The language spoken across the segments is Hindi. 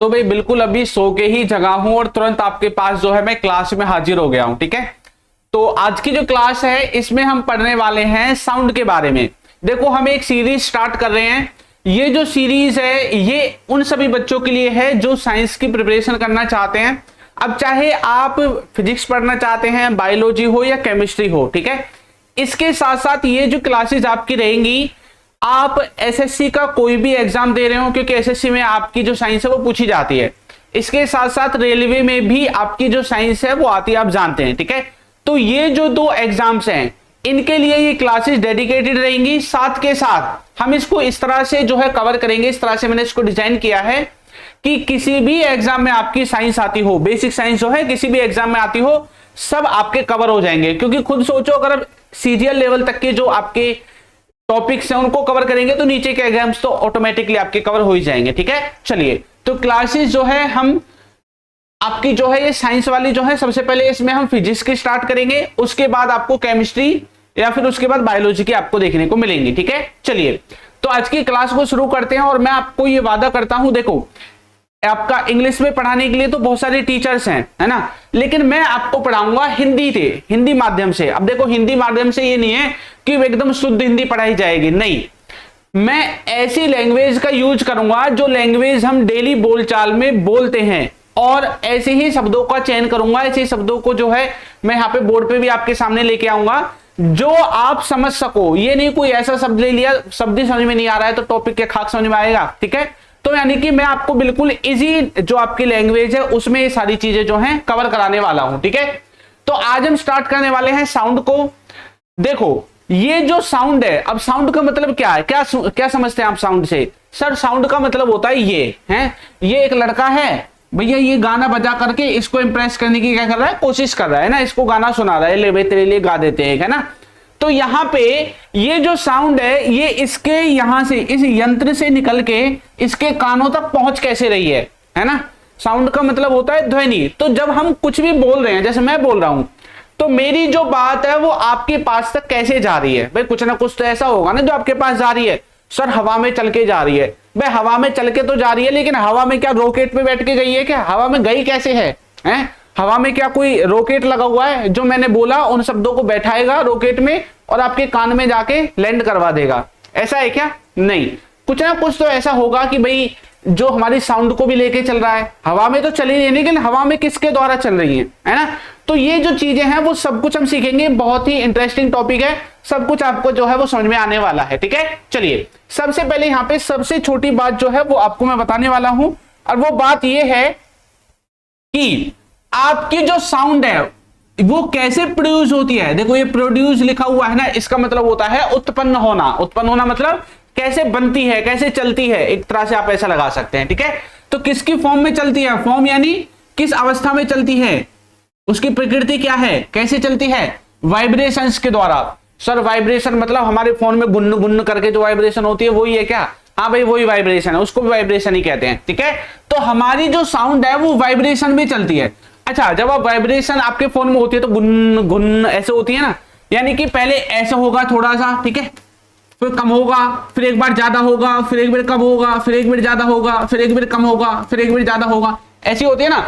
तो भाई बिल्कुल अभी सो के ही जगा हूं और तुरंत आपके पास जो है मैं क्लास में हाजिर हो गया हूं। ठीक है, तो आज की जो क्लास है इसमें हम पढ़ने वाले हैं साउंड के बारे में। देखो हम एक सीरीज स्टार्ट कर रहे हैं। ये जो सीरीज है ये उन सभी बच्चों के लिए है जो साइंस की प्रिपरेशन करना चाहते हैं। अब चाहे आप फिजिक्स पढ़ना चाहते हैं, बायोलॉजी हो या केमिस्ट्री हो, ठीक है। इसके साथ साथ ये जो क्लासेस आपकी रहेंगी, आप एसएससी का कोई भी एग्जाम दे रहे हो, क्योंकि एसएससी में आपकी जो साइंस है वो पूछी जाती है। इसके साथ साथ रेलवे में भी आपकी जो साइंस है वो आती है, आप जानते हैं, ठीक है। तो ये जो दो एग्जाम्स हैं इनके लिए ये क्लासेस डेडिकेटेड रहेंगी। साथ के साथ हम इसको इस तरह से जो है कवर करेंगे, इस तरह से मैंने इसको डिजाइन किया है कि किसी भी एग्जाम में आपकी साइंस आती हो, बेसिक साइंस जो है किसी भी एग्जाम में आती हो, सब आपके कवर हो जाएंगे। क्योंकि खुद सोचो, अगर सीजीएल लेवल तक के जो आपके टॉपिक्स हैं उनको कवर करेंगे तो नीचे के एग्जाम्स तो ऑटोमेटिकली आपके कवर हो ही जाएंगे। ठीक है, चलिए तो क्लासेस जो है हम आपकी जो है ये साइंस वाली जो है, सबसे पहले इसमें हम फिजिक्स की स्टार्ट करेंगे, उसके बाद आपको केमिस्ट्री या फिर उसके बाद बायोलॉजी की आपको देखने को मिलेंगी। ठीक है, चलिए तो आज की क्लास को शुरू करते हैं। और मैं आपको ये वादा करता हूं, देखो आपका इंग्लिश में पढ़ाने के लिए तो बहुत सारे टीचर्स हैं, है ना, लेकिन मैं आपको पढ़ाऊंगा हिंदी माध्यम से। अब देखो हिंदी माध्यम से ये नहीं है कि एकदम शुद्ध हिंदी पढ़ाई जाएगी, नहीं, मैं ऐसी लैंग्वेज का यूज करूंगा जो लैंग्वेज हम डेली बोलचाल में बोलते हैं, और ऐसे ही शब्दों का चयन करूंगा, ऐसे शब्दों को जो है मैं यहाँ पे बोर्ड पे भी आपके सामने लेके आऊंगा जो आप समझ सको। ये नहीं कोई ऐसा शब्द ले लिया, शब्द ही समझ में नहीं आ रहा है तो टॉपिक के खाक समझ में आएगा। ठीक है, तो यानी कि मैं आपको बिल्कुल इजी जो आपकी लैंग्वेज है उसमें ये सारी चीजें जो हैं कवर कराने वाला हूं। ठीक है, तो आज हम स्टार्ट करने वाले हैं साउंड को। देखो ये जो साउंड है, अब साउंड का मतलब क्या है, क्या समझते हैं आप साउंड से? सर साउंड का मतलब होता है ये एक लड़का है भैया, ये गाना बजा करके इसको इंप्रेस करने की क्या कर रहा है, कोशिश कर रहा है ना, इसको गाना सुना रहा है, ले भाई तेरे लिए गा देते हैं, है ना। तो यहाँ पे ये जो साउंड है ये इसके यहां से, इस यंत्र से निकल के इसके कानों तक पहुंच कैसे रही है ना। साउंड का मतलब होता है ध्वनि। तो जब हम कुछ भी बोल रहे हैं, जैसे मैं बोल रहा हूं, तो मेरी जो बात है वो आपके पास तक कैसे जा रही है? भाई कुछ ना कुछ तो ऐसा होगा ना जो आपके पास जा रही है। सर हवा में चल के जा रही है, भाई हवा में चल के तो जा रही है, लेकिन हवा में क्या रॉकेट पे बैठ के गई है क्या? हवा में गई कैसे है? हवा में क्या कोई रॉकेट लगा हुआ है जो मैंने बोला उन शब्दों को बैठाएगा रॉकेट में और आपके कान में जाके लैंड करवा देगा? ऐसा है क्या? नहीं, कुछ ना कुछ तो ऐसा होगा कि भाई जो हमारी साउंड को भी लेके चल रहा है, हवा में तो चली नहीं, लेकिन हवा में किसके द्वारा चल रही है ना। तो ये जो चीजें हैं वो सब कुछ हम सीखेंगे, बहुत ही इंटरेस्टिंग टॉपिक है, सब कुछ आपको जो है वो समझ में आने वाला है। ठीक है, चलिए सबसे पहले यहाँ पे सबसे छोटी बात जो है वो आपको मैं बताने वाला हूं, और वो बात ये है कि आपकी जो साउंड है वो कैसे प्रोड्यूस होती है। देखो ये प्रोड्यूस लिखा हुआ है ना, इसका मतलब होता है उत्पन्न होना। उत्पन्न होना मतलब कैसे बनती है, कैसे चलती है, एक तरह से आप ऐसा लगा सकते हैं। ठीक है, तो किसकी फॉर्म में चलती है? फॉर्म यानी किस अवस्था में चलती है, उसकी प्रकृति क्या है, कैसे चलती है? वाइब्रेशंस के द्वारा। सर वाइब्रेशन मतलब हमारे फोन में गुन्न गुन्न करके जो वाइब्रेशन होती है वही है क्या? हाँ भाई वही वाइब्रेशन है, उसको भी वाइब्रेशन ही कहते हैं। ठीक है, तो हमारी जो साउंड है वो वाइब्रेशन में चलती है। अच्छा, जब आप वाइब्रेशन आपके फोन में होती है तो गुन्न गुन्न ऐसे होती है ना, यानी कि पहले ऐसा होगा थोड़ा सा, ठीक है, फिर कम होगा, फिर एक बार ज्यादा होगा, फिर एक बार कम होगा, फिर एक बार ज्यादा होगा, फिर एक बार कम होगा, फिर एक बार ज्यादा होगा, ऐसी होती है ना।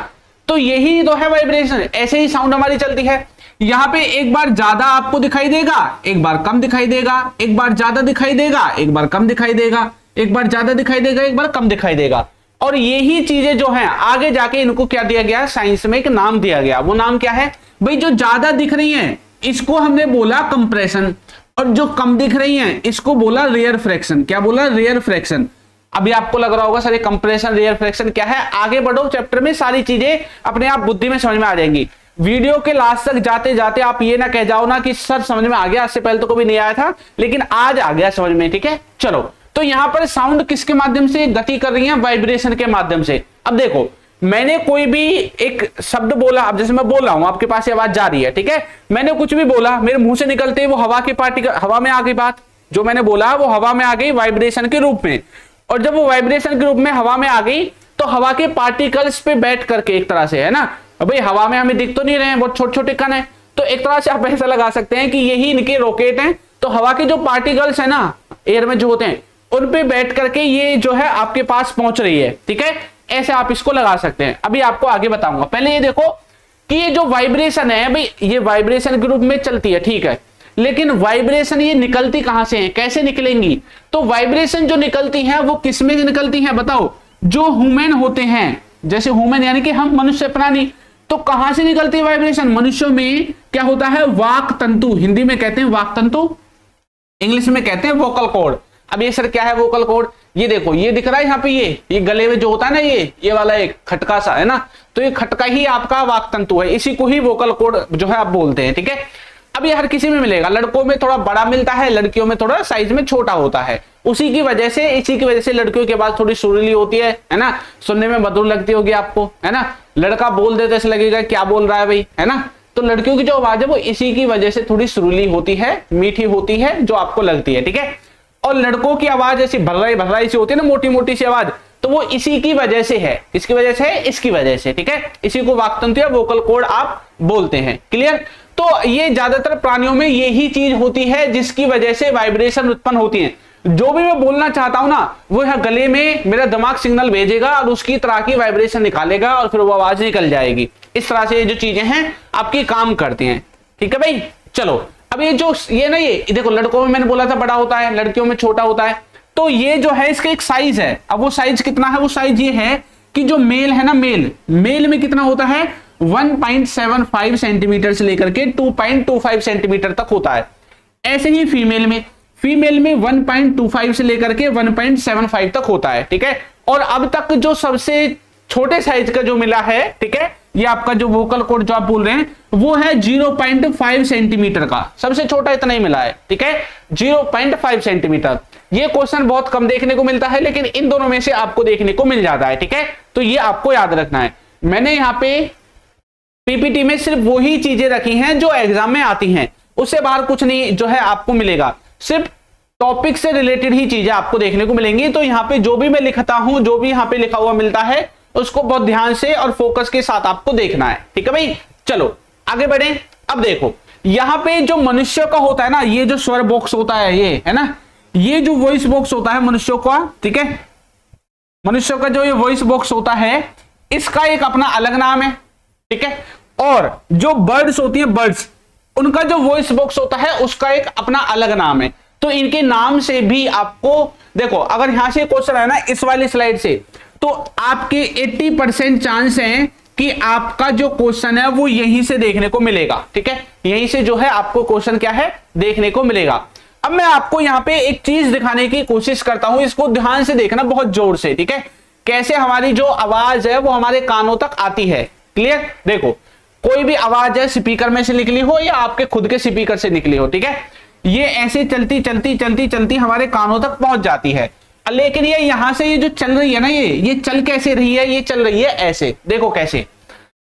तो यही तो है वाइब्रेशन, ऐसे ही साउंड हमारी चलती है। यहाँ पे एक बार ज्यादा आपको दिखाई देगा, एक बार कम दिखाई देगा, एक बार ज्यादा दिखाई देगा, एक बार कम दिखाई देगा, एक बार ज्यादा दिखाई देगा, एक बार कम दिखाई देगा। और यही चीजें जो हैं आगे जाके इनको क्या दिया गया, साइंस में एक नाम दिया गया। वो नाम क्या है भाई? जो ज्यादा दिख रही है इसको हमने बोला कंप्रेशन, और जो कम दिख रही हैं इसको बोला रेयर फ्रैक्शन। क्या बोला? Rarefaction. अभी आपको लग रहा होगा सर ये कंप्रेशन रेयर फ्रैक्शन क्या है? आगे बढ़ो चैप्टर में, सारी चीजें अपने आप बुद्धि में समझ में आ जाएंगी। वीडियो के लास्ट तक जाते जाते आप ये ना कह जाओ ना कि सर समझ में आ गया, इससे पहले तो कभी नहीं आया था लेकिन आज आ गया समझ में। ठीक है, चलो तो यहां पर साउंड किसके माध्यम से गति कर रही है? वाइब्रेशन के माध्यम से। अब देखो मैंने कोई भी एक शब्द बोला, अब जैसे मैं बोल रहा हूं आपके पास आवाज जा रही है, ठीक है, मैंने कुछ भी बोला, मेरे मुंह से निकलते ही वो हवा के पार्टिकल, हवा में आ गई बात, जो मैंने बोला वो हवा में आ गई वाइब्रेशन के रूप में। और जब वो वाइब्रेशन के रूप में हवा में आ गई तो हवा के पार्टिकल्स पे बैठ करके एक तरह से, है ना, भाई हवा में हमें दिख तो नहीं रहे हैं, बहुत छोटे छोटे कण है, तो एक तरह से आप ऐसा लगा सकते हैं कि यही इनके रॉकेट हैं। तो हवा के जो पार्टिकल्स है ना एयर में जो होते हैं उन पे बैठ करके ये जो है आपके पास पहुंच रही है, ठीक है। ऐसे आप इसको लगा सकते हैं। अभी आपको आगे बताऊंगा, पहले ये देखो कि ये जो वाइब्रेशन है भाई, ये वाइब्रेशन के रूप में चलती है, ठीक है, लेकिन वाइब्रेशन ये निकलती कहां से है, कैसे निकलेंगी? तो वाइब्रेशन जो निकलती है वो किस में निकलती है बताओ? जो ह्यूमन होते हैं, जैसे ह्यूमन यानी कि हम मनुष्य प्राणी, तो कहां से निकलती है वाइब्रेशन? मनुष्यों में क्या होता है? वाक तंतु, हिंदी में कहते हैं वाक तंतु, इंग्लिश में कहते हैं वोकल कॉर्ड। अब ये सर क्या है वोकल कॉर्ड? ये देखो, ये दिख रहा है यहाँ पे, ये गले में जो होता है ना, ये वाला एक खटका सा है ना, तो ये खटका ही आपका वाक तंतु है, इसी को ही वोकल कॉर्ड जो है आप बोलते हैं, ठीक है। अब ये हर किसी में मिलेगा, लड़कों में थोड़ा बड़ा मिलता है, लड़कियों में थोड़ा साइज में छोटा होता है। इसी की वजह से लड़कियों की आवाज थोड़ी सुरीली होती है ना, सुनने में मधुर लगती होगी आपको, है ना। लड़का बोल देते ऐसे लगेगा क्या बोल रहा है भाई, है ना। तो लड़कियों की जो आवाज है वो इसी की वजह से थोड़ी सुरीली होती है, मीठी होती है, जो आपको लगती है, ठीक है। और लड़कों की आवाज ऐसी भर्राई सी होती है ना, मोटी मोटी सी आवाज, तो वो इसी की वजह से है, इसकी वजह से है, इसकी वजह से, ठीक है। इसी को वाक तंतु या वोकल कॉर्ड आप बोलते हैं, क्लियर। तो ये ज्यादातर प्राणियों में यही चीज होती है जिसकी वजह से वाइब्रेशन उत्पन्न होती है। जो भी मैं बोलना चाहता हूं ना, वो है गले में मेरा दिमाग सिग्नल भेजेगा और उसकी तरह की वाइब्रेशन निकालेगा और फिर वो आवाज निकल जाएगी। इस तरह से ये जो चीजें हैं आपकी काम करती हैं, ठीक है भाई। चलो अब ये जो ये ना, ये देखो, लड़कों में मैंने बोला था बड़ा होता है, लड़कियों में छोटा होता है। तो ये जो है इसका एक साइज है। अब वो साइज कितना है? वो साइज ये है कि जो मेल है ना, मेल में कितना होता है? 1.75 सेंटीमीटर से लेकर के 2.25 सेंटीमीटर तक होता है। ऐसे ही फीमेल में 1.25 से लेकर के 1.75 तक होता है, ठीक है। और अब तक जो सबसे छोटे साइज का जो मिला है, ठीक है, ये आपका जो वोकल कॉर्ड जो आप बोल रहे हैं वो है 0.5 सेंटीमीटर का, सबसे छोटा इतना ही मिला है, ठीक है, 0.5 सेंटीमीटर। ये क्वेश्चन बहुत कम देखने को मिलता है, लेकिन इन दोनों में से आपको देखने को मिल जाता है, ठीक है। तो ये आपको याद रखना है। मैंने यहाँ पे पीपीटी में सिर्फ वही चीजें रखी हैं जो एग्जाम में आती हैं, उससे बाहर कुछ नहीं जो है आपको मिलेगा, सिर्फ टॉपिक से रिलेटेड ही चीजें आपको देखने को मिलेंगी। तो यहाँ पे जो भी मैं लिखता हूं, जो भी यहाँ पे लिखा हुआ मिलता है, उसको बहुत ध्यान से और फोकस के साथ आपको देखना है, ठीक है भाई। चलो आगे बढ़े। अब देखो यहाँ पे जो मनुष्य का होता है ना, ये जो स्वर बॉक्स होता है, ये है ना, ये जो वॉइस बॉक्स होता है मनुष्यों का, ठीक है, मनुष्यों का जो ये वॉइस बॉक्स होता है, इसका एक अपना अलग नाम है, ठीक है। और जो बर्ड्स होती है, बर्ड्स, उनका जो वॉइस बॉक्स होता है उसका एक अपना अलग नाम है। तो इनके नाम से भी आपको देखो, अगर यहां से क्वेश्चन है ना इस वाली स्लाइड से, तो आपके 80% चांस है कि आपका जो क्वेश्चन है वो यहीं से देखने को मिलेगा, ठीक है, यहीं से जो है आपको क्वेश्चन क्या है देखने को मिलेगा। अब मैं आपको यहाँ पे एक चीज दिखाने की कोशिश करता हूं, इसको ध्यान से देखना बहुत जोर से, ठीक है, कैसे हमारी जो आवाज है वो हमारे कानों तक आती है, क्लियर। देखो कोई भी आवाज है स्पीकर में से निकली हो या आपके खुद के स्पीकर से निकली हो, ठीक है, ये ऐसे चलती चलती चलती चलती हमारे कानों तक पहुंच जाती है। लेकिन ये यहां से ये जो चल रही है ना, ये चल कैसे रही है? ये चल रही है ऐसे, देखो कैसे,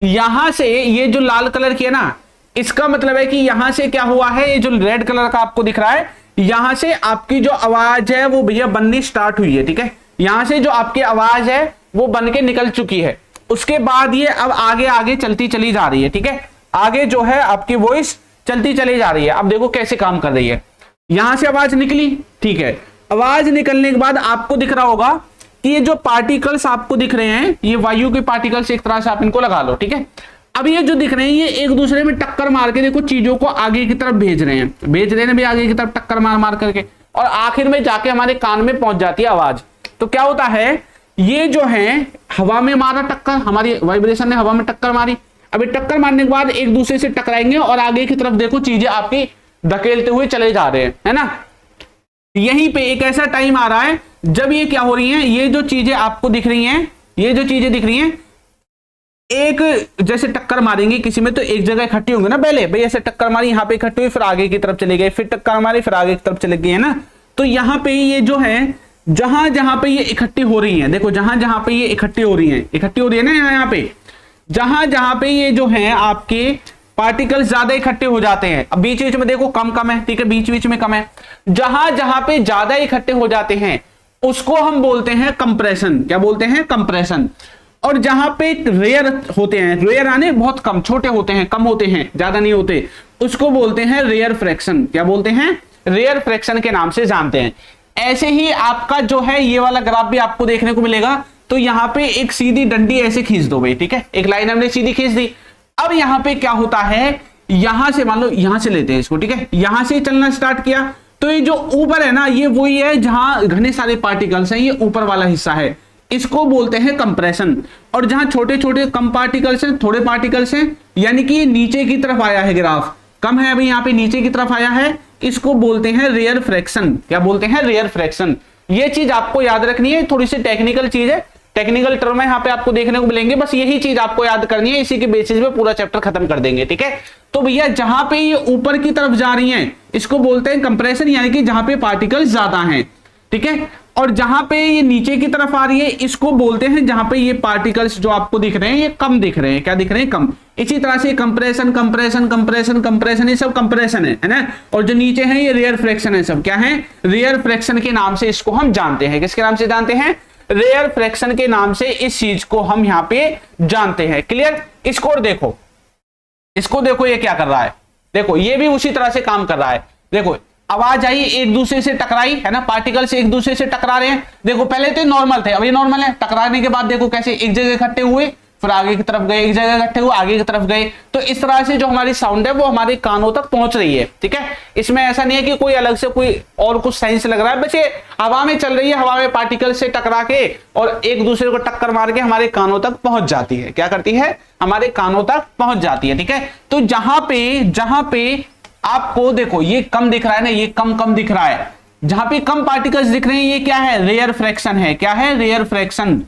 यहां से ये जो लाल कलर की है ना, इसका मतलब है कि यहां से क्या हुआ है, ये जो रेड कलर का आपको दिख रहा है, यहां से आपकी जो आवाज है वो भैया बननी स्टार्ट हुई है, ठीक है। यहां से जो आपकी आवाज है वो बन के निकल चुकी है। उसके बाद ये अब आगे आगे चलती चली जा रही है, ठीक है, आगे जो है आपकी वॉइस चलती चली जा रही है। अब देखो कैसे काम कर रही है, यहां से आवाज निकली, ठीक है, आवाज निकलने के बाद आपको दिख रहा होगा कि ये जो पार्टिकल्स आपको दिख रहे हैं, ये वायु के पार्टिकल्स, एक तरह से आप इनको लगा लो, ठीक है। अब ये जो दिख रहे हैं ये एक दूसरे में टक्कर मार के देखो चीजों को आगे की तरफ भेज रहे हैं भी आगे की तरफ टक्कर मार मार करके, और आखिर में जाके हमारे कान में पहुंच जाती है आवाज। तो क्या होता है, ये जो है हवा में मारा टक्कर, हमारी वाइब्रेशन ने हवा में टक्कर मारी, अभी टक्कर मारने के बाद एक दूसरे से टकराएंगे और आगे की तरफ देखो चीजें आपकी धकेलते हुए चले जा रहे हैं, है ना। यहीं पे एक ऐसा टाइम आ रहा है जब ये क्या हो रही है, ये जो चीजें आपको दिख रही हैं, ये जो चीजें दिख रही हैं, एक जैसे टक्कर मारेंगे किसी में तो एक जगह इकट्ठी होंगे ना, पहले भाई ऐसे टक्कर मारी, यहाँ पे इकट्ठी हुई, फिर आगे की तरफ चले गए, फिर टक्कर मारी, फिर आगे की तरफ चले गए, है ना। तो यहाँ पे ये जो है जहां जहां पे ये इकट्ठी हो रही है, देखो जहां जहां पे ये इकट्ठी हो रही है ना, यहाँ पे जहां जहां पे ये जो है आपके पार्टिकल्स ज्यादा इकट्ठे हो जाते हैं, अब बीच बीच में देखो कम कम है, ठीक है, बीच बीच में कम है, जहां जहां पे ज्यादा इकट्ठे हो जाते हैं उसको हम बोलते हैं कंप्रेशन। क्या बोलते हैं? कंप्रेशन। और जहां पे रेयर होते हैं, रेयर आने बहुत कम, छोटे होते हैं, कम होते हैं, ज्यादा नहीं होते, उसको बोलते हैं रेयर फ्रैक्शन। क्या बोलते हैं? रेयर फ्रैक्शन के नाम से जानते हैं। ऐसे ही आपका जो है ये वाला ग्राफ भी आपको देखने को मिलेगा। तो यहां पे एक सीधी डंडी ऐसे खींच दो भाई, ठीक है, एक लाइन हमने सीधी खींच दी। अब यहां पे क्या होता है, यहां से मान लो यहां से लेते हैं इसको, ठीक है, यहां से चलना स्टार्ट किया तो ये जो ऊपर है ना, ये वही है जहां घने सारे पार्टिकल्स हैं, ये ऊपर वाला हिस्सा है, इसको बोलते हैं कंप्रेशन। और जहां छोटे छोटे कम पार्टिकल्स हैं, थोड़े पार्टिकल्स हैं, यानी कि ये नीचे की तरफ आया है, ग्राफ कम है अभी यहां पे नीचे की तरफ आया है, इसको बोलते हैं रेयर फ्रैक्शन। क्या बोलते हैं? Rarefaction. ये चीज आपको याद रखनी है, थोड़ी सी टेक्निकल चीज है, टेक्निकल टर्म है यहाँ पे आपको देखने को मिलेंगे, बस यही चीज आपको याद करनी है, इसी के बेसिस पे पूरा चैप्टर खत्म कर देंगे, ठीक है। तो भैया जहां पे ये ऊपर की तरफ जा रही हैं इसको बोलते हैं कंप्रेशन, यानी कि जहां पे पार्टिकल्स ज्यादा हैं, ठीक है। और जहां पे ये नीचे की तरफ आ रही है इसको बोलते हैं जहां पे ये पार्टिकल्स जो आपको दिख रहे हैं ये कम दिख रहे हैं। क्या दिख रहे हैं? कम। इसी तरह से कंप्रेशन कंप्रेशन कंप्रेशन कंप्रेशन, ये सब कंप्रेशन है ना। और जो नीचे है ये रेयर फ्रैक्शन है, सब क्या है? रेयर फ्रैक्शन के नाम से इसको हम जानते हैं। किसके नाम से जानते हैं? रेयर फ्रैक्शन के नाम से इस चीज को हम यहां पे जानते हैं। क्लियर? इसको देखो, इसको देखो, ये क्या कर रहा है, देखो ये भी उसी तरह से काम कर रहा है। देखो आवाज आई, एक दूसरे से टकराई है ना, पार्टिकल्स एक दूसरे से टकरा रहे हैं। देखो पहले तो नॉर्मल थे, अब ये नॉर्मल है। टकराने के बाद देखो कैसे एक जगह इकट्ठे हुए, फिर आगे की तरफ गए, एक जगह इकट्ठे हुए, आगे की तरफ गए। तो इस तरह से जो हमारी साउंड है वो हमारे कानों तक पहुंच रही है, ठीक है। इसमें ऐसा नहीं है कि कोई अलग से कोई और कुछ साइंस लग रहा है, बस ये हवा में चल रही है, हवा में पार्टिकल से टकरा के और एक दूसरे को टक्कर मार के हमारे कानों तक पहुंच जाती है। क्या करती है? हमारे कानों तक पहुंच जाती है, ठीक है। तो जहां पे आपको देखो ये कम दिख रहा है ना, ये कम कम दिख रहा है, जहां पे कम पार्टिकल्स दिख रहे हैं ये क्या है? रेयर फ्रैक्शन है। क्या है? Rarefaction.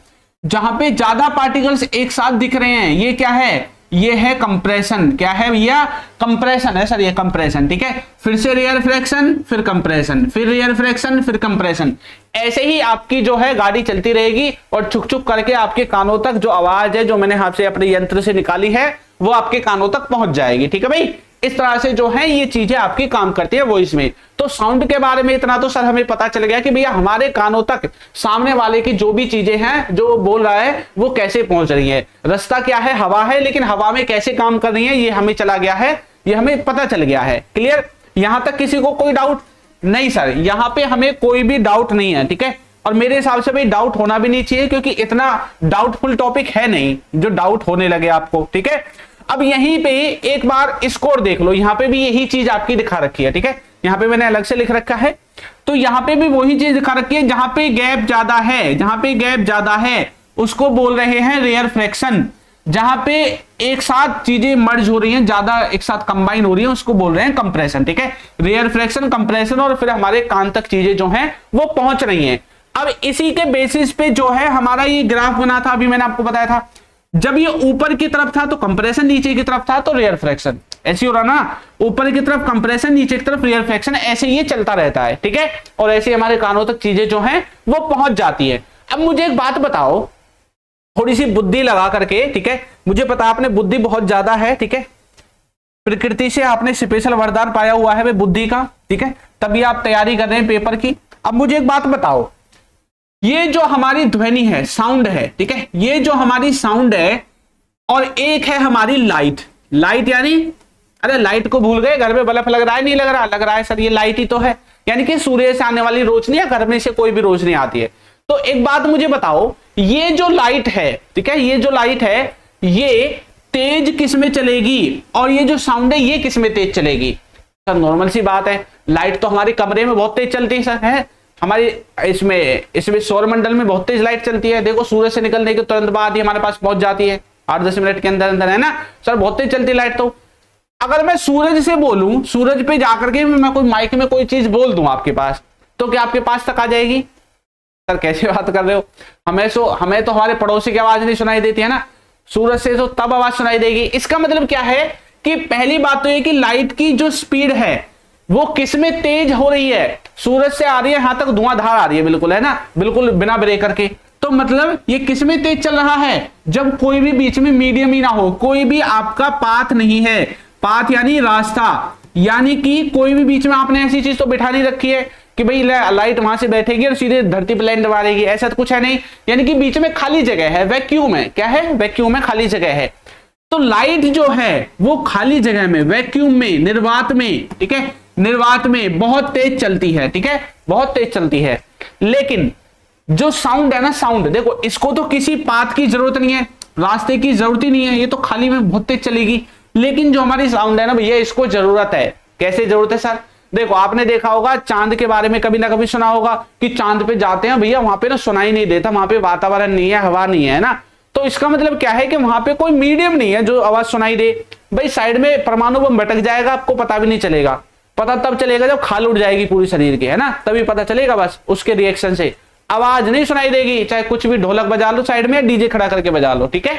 जहां पे ज्यादा पार्टिकल्स एक साथ दिख रहे हैं ये क्या है? ये है कंप्रेशन। क्या है भैया? कंप्रेशन है सर, ये कंप्रेशन, ठीक है। फिर से रेयर फ्रैक्शन, फिर कंप्रेशन, फिर रेयर फ्रैक्शन, फिर कंप्रेशन। ऐसे ही आपकी जो है गाड़ी चलती रहेगी और छुक छुक करके आपके कानों तक जो आवाज है जो मैंने आपसे अपने यंत्र से निकाली है वो आपके कानों तक पहुंच जाएगी, ठीक है भाई। इस तरह से जो है ये चीजें आपकी काम करती है वॉइस में। तो साउंड के बारे में इतना तो सर हमें पता चल गया कि भैया हमारे कानों तक सामने वाले की जो भी चीजें हैं जो बोल रहा है वो कैसे पहुंच रही है। रास्ता क्या है? हवा है, लेकिन हवा में कैसे काम कर रही है ये हमें चला गया है, ये हमें पता चल गया है। क्लियर? यहां तक किसी को कोई डाउट नहीं? सर यहां पे हमें कोई भी डाउट नहीं है, ठीक है। और मेरे हिसाब से भाई डाउट होना भी नहीं चाहिए, क्योंकि इतना डाउटफुल टॉपिक है नहीं जो डाउट होने लगे आपको, ठीक है। अब यहीं पे एक बार स्कोर देख लो, यहां पे भी यही चीज आपकी दिखा रखी है, ठीक है। यहां पे मैंने अलग से लिख रखा है, तो यहां पे भी वही चीज दिखा रखी है। जहां पे गैप ज्यादा है, जहां पे गैप ज्यादा है उसको बोल रहे हैं रेयर फ्रैक्शन। जहां पे एक साथ चीजें मर्ज हो रही हैं, ज्यादा एक साथ कंबाइन हो रही है, उसको बोल रहे हैं कंप्रेशन, ठीक है। रेयर फ्रैक्शन, कंप्रेशन, और फिर हमारे कान तक चीजें जो हैं वो पहुंच रही हैं। अब इसी के बेसिस पे जो है हमारा ये ग्राफ बना था, अभी मैंने आपको बताया था। जब ये ऊपर की तरफ था तो कंप्रेशन, नीचे की तरफ था तो रेयर फ्रैक्शन। ऐसे हो रहा ना, ऊपर की तरफ कंप्रेशन, नीचे की तरफ रेयर फ्रैक्शन, ऐसे ये चलता रहता है, ठीक है। और ऐसे हमारे कानों तक चीजें जो हैं वो पहुंच जाती है। अब मुझे एक बात बताओ, थोड़ी सी बुद्धि लगा करके, ठीक है, मुझे पता आपने बुद्धि बहुत ज्यादा है, ठीक है, प्रकृति से आपने स्पेशल वरदान पाया हुआ है बुद्धि का, ठीक है, तभी आप तैयारी कर रहे हैं पेपर की। अब मुझे एक बात बताओ, ये जो हमारी ध्वनि है, साउंड है, ठीक है, ये जो हमारी साउंड है और एक है हमारी लाइट। लाइट यानी, अरे लाइट को भूल गए, घर में बल्ब लग रहा है? नहीं लग रहा? लग रहा है सर, ये लाइट ही तो है, यानी कि सूर्य से आने वाली रोशनी या घर में से कोई भी रोशनी आती है। तो एक बात मुझे बताओ, ये जो लाइट है, ठीक है, ये जो लाइट है ये तेज किस में चलेगी और ये जो साउंड है ये किस में तेज चलेगी? सर नॉर्मल सी बात है, लाइट तो हमारे कमरे में बहुत तेज चलती है सर, है हमारी इसमें सौरमंडल में बहुत तेज लाइट चलती है। देखो सूरज से निकलने के तुरंत बाद ही हमारे पास पहुंच जाती है, 8-10 मिनट के अंदर अंदर, है ना सर, बहुत तेज चलती है लाइट। तो अगर मैं सूरज से बोलूं, सूरज पे जाकर के मैं कोई माइक में कोई चीज बोल दूं आपके पास, तो क्या आपके पास तक आ जाएगी? सर कैसे बात कर रहे हो, हमें तो हमारे पड़ोसी की आवाज नहीं सुनाई देती है ना, सूरज से तो तब आवाज सुनाई देगी। इसका मतलब क्या है कि पहली बात तो ये कि लाइट की जो स्पीड है वो किस में तेज हो रही है? सूरज से आ रही है, यहां तक धुआंधार आ रही है, बिल्कुल, है ना, बिल्कुल बिना ब्रेकर के। तो मतलब ये किस में तेज चल रहा है? जब कोई भी बीच में मीडियम ही ना हो, कोई भी आपका पाथ नहीं है, पाथ यानी रास्ता, यानी कि कोई भी बीच में आपने ऐसी चीज तो बिठा नहीं रखी है कि भाई लाइट वहां से बैठेगी और सीधे धरती पर लैंड मारेगी, ऐसा तो कुछ है नहीं। यानी कि बीच में खाली जगह है, वैक्यूम है। क्या है? वैक्यूम है, खाली जगह है। तो लाइट जो है वो खाली जगह में, वैक्यूम में, निर्वात में, ठीक है, निर्वात में बहुत तेज चलती है, ठीक है, बहुत तेज चलती है। लेकिन जो साउंड है ना, साउंड देखो, इसको तो किसी पाथ की जरूरत नहीं है, रास्ते की जरूरत ही नहीं है, ये तो खाली में बहुत तेज चलेगी। लेकिन जो हमारी साउंड है ना भैया, इसको जरूरत है। कैसे जरूरत है सर? देखो आपने देखा होगा चांद के बारे में, कभी ना कभी सुना होगा कि चांद पे जाते हैं भैया, वहां पे ना सुनाई नहीं देता, वहां पे वातावरण नहीं है, हवा नहीं है ना। तो इसका मतलब क्या है कि वहां पे कोई मीडियम नहीं है जो आवाज सुनाई दे। भाई साइड में परमाणु बम भटक जाएगा, आपको पता भी नहीं चलेगा। पता तब चलेगा जब खाल उड़ जाएगी पूरी शरीर की, है ना, तभी पता चलेगा। बस उसके रिएक्शन से आवाज नहीं सुनाई देगी, चाहे कुछ भी ढोलक बजा लो साइड में, डीजे खड़ा करके बजा लो, ठीक है,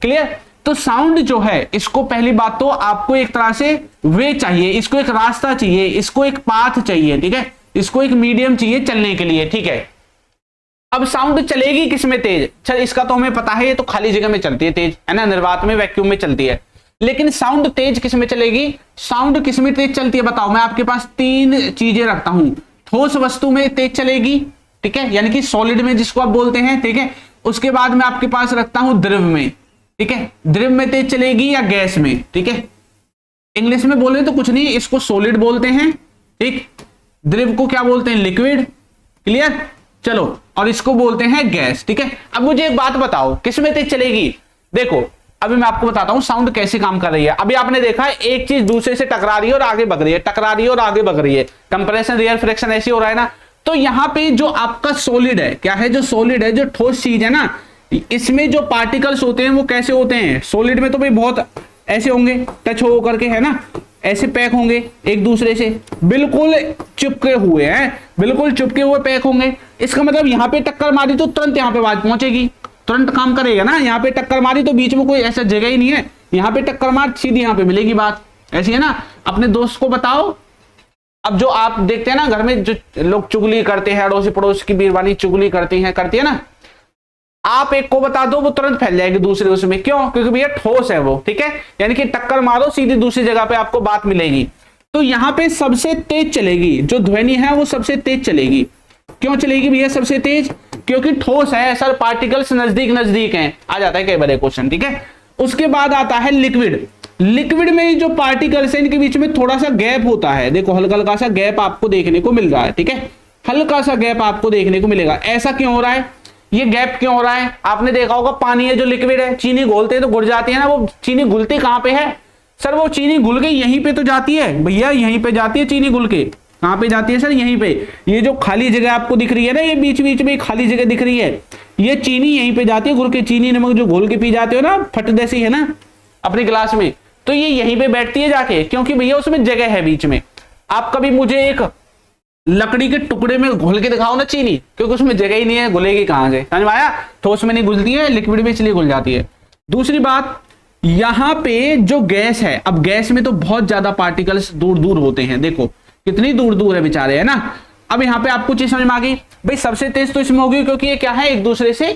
क्लियर। तो साउंड जो है, इसको पहली बात तो आपको एक तरह से वे चाहिए, इसको एक रास्ता चाहिए, इसको एक पाथ चाहिए, ठीक है, इसको एक मीडियम चाहिए चलने के लिए, ठीक है। अब साउंड चलेगी किसमें तेज? चल इसका तो हमें पता है, ये तो खाली जगह में चलती है तेज, है ना, निर्वात में, वैक्यूम में चलती है। लेकिन साउंड तेज किसमें चलेगी? साउंड किसमें तेज चलती है बताओ? मैं आपके पास तीन चीजें रखता हूं। ठोस वस्तु में तेज चलेगी, ठीक है, यानी कि सॉलिड में जिसको आप बोलते हैं, ठीक है। उसके बाद मैं आपके पास रखता हूं द्रव में, ठीक है, द्रव में तेज चलेगी या गैस में, ठीक है। इंग्लिश में बोले तो कुछ नहीं, इसको सॉलिड बोलते हैं, ठीक, द्रव को क्या बोलते हैं? Liquid, clear. चलो, और इसको बोलते हैं गैस, ठीक है। अब मुझे एक बात बताओ, किसमें तेज चलेगी? देखो अभी मैं आपको बताता हूं साउंड कैसे काम कर रही है। अभी आपने देखा है एक चीज दूसरे से टकरा रही है और आगे बढ़ रही है, टकरा रही है और आगे बढ़ रही है, कंप्रेशन रियल फ्रिक्शन ऐसे हो रहा है ना। तो यहां पे जो आपका सॉलिड है, क्या है, जो सॉलिड है, जो ठोस चीज है ना, इसमें जो पार्टिकल्स होते हैं वो कैसे होते हैं? सॉलिड में तो भाई बहुत ऐसे होंगे, टच हो करके, है ना, ऐसे पैक होंगे एक दूसरे से, बिल्कुल चिपके हुए हैं, बिल्कुल चिपके हुए पैक होंगे। इसका मतलब यहां पे टक्कर मारी तो तुरंत यहां पे आवाज पहुंचेगी, तुरंत काम करेगा ना। यहां पे टक्कर मारी तो बीच में कोई ऐसा जगह ही नहीं है, यहां पे टक्कर मार सीधी यहां पे मिलेगी बात, ऐसी है ना। अपने दोस्त को बताओ, अब जो आप देखते हैं ना घर में जो लोग चुगली करते हैं, अड़ोसी पड़ोस की बीरबानी चुगली करती है ना, आप एक को बता दो वो तुरंत फैल जाएगी दूसरे उसमें। क्यों? क्योंकि भैया ठोस है वो, ठीक है, यानी कि टक्कर मारो सीधी दूसरी जगह पे आपको बात मिलेगी। तो यहां पे सबसे तेज चलेगी, जो ध्वनि है वो सबसे तेज चलेगी। क्यों चलेगी भैया सबसे तेज? क्योंकि ठोस है सर, पार्टिकल्स नजदीक नजदीक हैं, आ जाता है कई बार क्वेश्चन, ठीक है। उसके बाद आता है लिक्विड। लिक्विड में जो पार्टिकल्स है इनके बीच में थोड़ा सा गैप होता है, देखो हल्का हल्का सा गैप आपको देखने को मिल रहा है, ठीक है, हल्का सा गैप आपको देखने को मिलेगा। ऐसा क्यों हो रहा है? ये गैप क्यों हो रहा है? आपने देखा होगा पानी है जो लिक्विड है, चीनी घोलते हैं तो घुल जाती है ना, वो चीनी घुलती कहां पे है सर? वो चीनी घुल के यहीं पे तो जाती है भैया, यहीं पे जाती है चीनी घुल के। कहां पे जाती है सर? यहीं पे। ये जो खाली जगह आपको दिख रही है ना, ये बीच बीच में खाली जगह दिख रही है, ये चीनी यहीं पे जाती है घुल के। चीनी नमक जो घोल के पी जाते हो ना, फट जैसी है ना अपने गिलास में, तो ये यहीं पे बैठती है जाके, क्योंकि भैया उसमें जगह है बीच में। आप कभी मुझे एक लकड़ी के टुकड़े में घोल के दिखाओ ना चीनी, क्योंकि उसमें जगह ही नहीं है, घुलेगी कहां से? समझ में आया? ठोस में नहीं घुलती है, लिक्विड में इसलिए घुल जाती है। दूसरी बात, यहां पे जो गैस है, अब गैस में तो बहुत ज्यादा पार्टिकल्स दूर दूर होते हैं, देखो कितनी दूर दूर है बेचारे, है ना। अब यहां पे आपको चीज समझ में आ गई भाई, सबसे तेज तो इसमें होगी क्योंकि ये क्या है, एक दूसरे से